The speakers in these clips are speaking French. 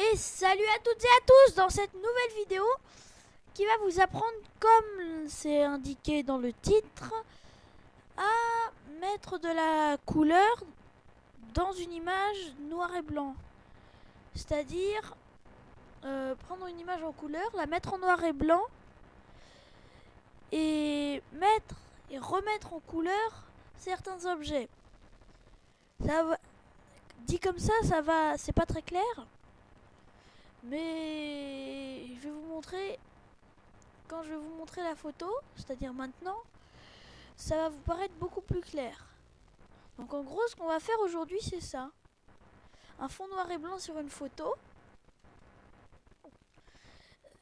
Et salut à toutes et à tous dans cette nouvelle vidéo qui va vous apprendre, comme c'est indiqué dans le titre, à mettre de la couleur dans une image noir et blanc. C'est-à-dire prendre une image en couleur, la mettre en noir et blanc et mettre et remettre en couleur certains objets. Ça va, dit comme ça va, c'est pas très clair. Mais je vais vous montrer, quand je vais vous montrer la photo, c'est-à-dire maintenant, ça va vous paraître beaucoup plus clair. Donc en gros, ce qu'on va faire aujourd'hui, c'est ça. Un fond noir et blanc sur une photo.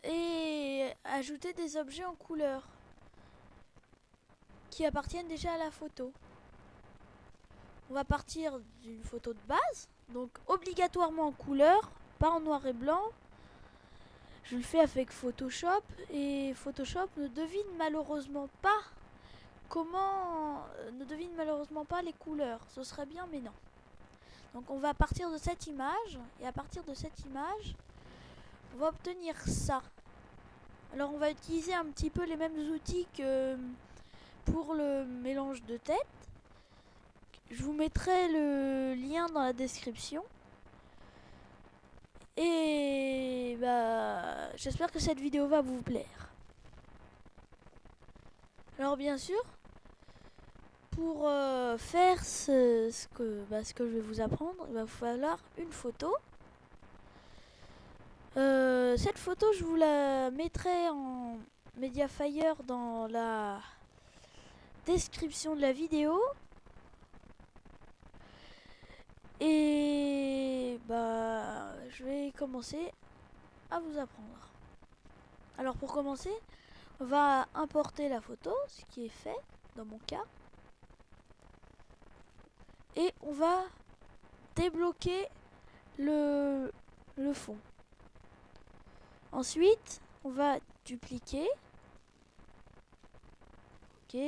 Et ajouter des objets en couleur qui appartiennent déjà à la photo. On va partir d'une photo de base, donc obligatoirement en couleur, pas en noir et blanc. Je le fais avec Photoshop et Photoshop ne devine malheureusement pas les couleurs. Ce serait bien, mais non. Donc on va partir de cette image et à partir de cette image, on va obtenir ça. Alors on va utiliser un petit peu les mêmes outils que pour le mélange de tête. Je vous mettrai le lien dans la description. Et bah, j'espère que cette vidéo va vous plaire. Alors bien sûr, pour faire ce que je vais vous apprendre, il va vous falloir une photo. Cette photo, je vous la mettrai en Mediafire dans la description de la vidéo. Et bah, je vais commencer à vous apprendre. Alors pour commencer, on va importer la photo, ce qui est fait dans mon cas. Et on va débloquer le fond. Ensuite, on va dupliquer. Ok.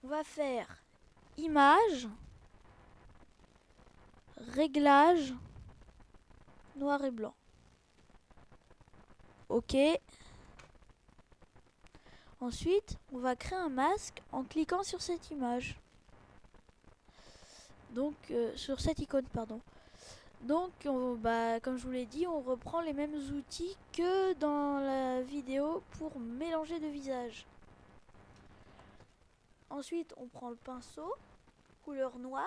On va faire image, réglage, noir et blanc. Ok. Ensuite, on va créer un masque en cliquant sur cette image. Donc, sur cette icône, pardon. Donc, comme je vous l'ai dit, on reprend les mêmes outils que dans la vidéo pour mélanger de visages. Ensuite, on prend le pinceau, couleur noire,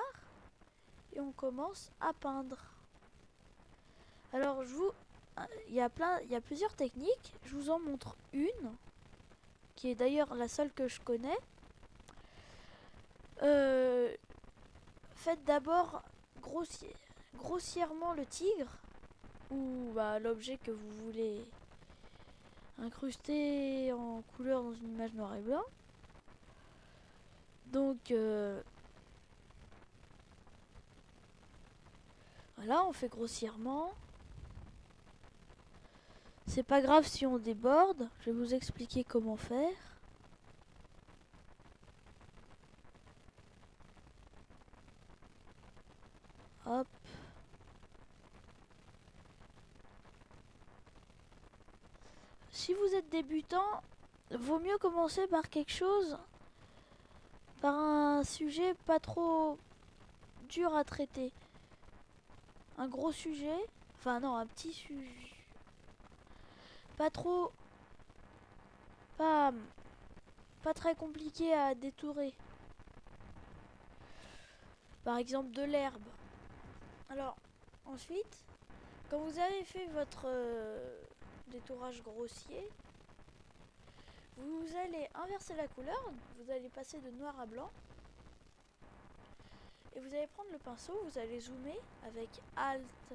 et on commence à peindre. Alors, il y a plusieurs techniques. Je vous en montre une, qui est d'ailleurs la seule que je connais. Faites d'abord grossièrement le tigre ou l'objet que vous voulez incruster en couleur dans une image noir et blanc. Donc voilà, on fait grossièrement. C'est pas grave si on déborde, je vais vous expliquer comment faire. Hop. Si vous êtes débutant, vaut mieux commencer par quelque chose, par un sujet pas trop dur à traiter. Un gros sujet, enfin non, un petit sujet. Pas très compliqué à détourer. Par exemple de l'herbe. Alors, ensuite, quand vous avez fait votre détourage grossier, vous allez inverser la couleur, vous allez passer de noir à blanc. Et vous allez prendre le pinceau, vous allez zoomer avec Alt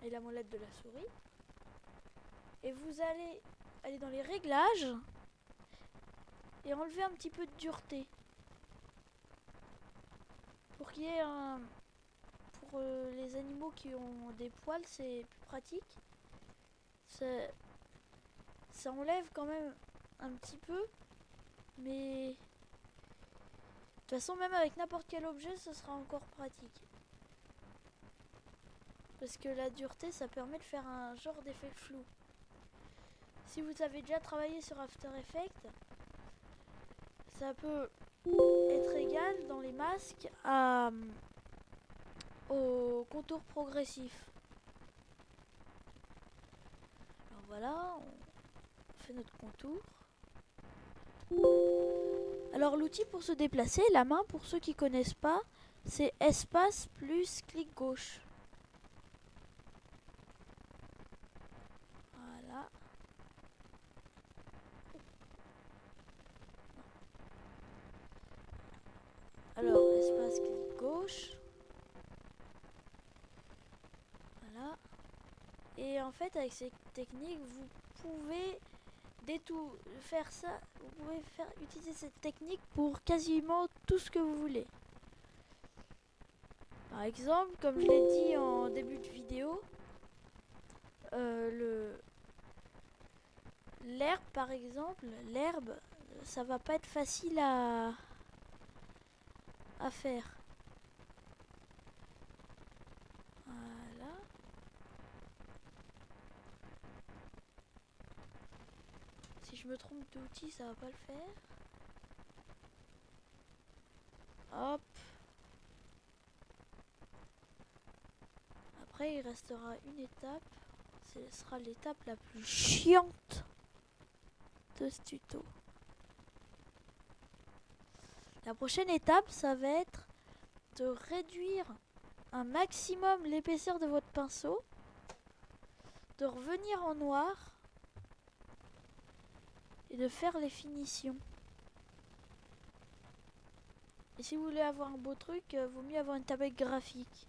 et la molette de la souris. Et vous allez aller dans les réglages et enlever un petit peu de dureté. Pour qu'il y ait un... Pour les animaux qui ont des poils, c'est plus pratique. Ça enlève quand même un petit peu, mais de toute façon, même avec n'importe quel objet, ce sera encore pratique. Parce que la dureté, ça permet de faire un genre d'effet flou. Si vous avez déjà travaillé sur After Effects, ça peut être égal dans les masques au contour progressif. Alors voilà, on fait notre contour. Alors l'outil pour se déplacer, la main pour ceux qui connaissent pas, c'est espace plus clic gauche. Voilà. Alors espace clic gauche. Voilà. Et en fait avec cette technique, vous pouvez faire ça, vous pouvez utiliser cette technique pour quasiment tout ce que vous voulez. Par exemple, comme je l'ai dit en début de vidéo, l'herbe par exemple, l'herbe, ça va pas être facile à faire. Voilà. Si je me trompe d'outil, ça va pas le faire. Hop. Après, il restera une étape. Ce sera l'étape la plus chiante de ce tuto. La prochaine étape, ça va être de réduire un maximum l'épaisseur de votre pinceau, de revenir en noir et de faire les finitions. Et si vous voulez avoir un beau truc, vaut mieux avoir une tablette graphique.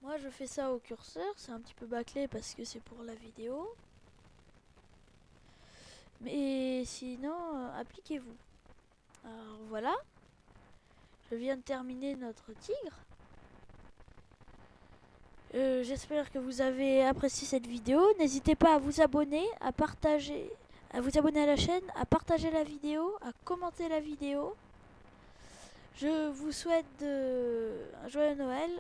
Moi je fais ça au curseur, c'est un petit peu bâclé parce que c'est pour la vidéo. Mais sinon, appliquez-vous. Alors voilà, je viens de terminer notre tigre. J'espère que vous avez apprécié cette vidéo. N'hésitez pas à vous abonner, à partager, à vous abonner à la chaîne, à partager la vidéo, à commenter la vidéo. Je vous souhaite un joyeux Noël.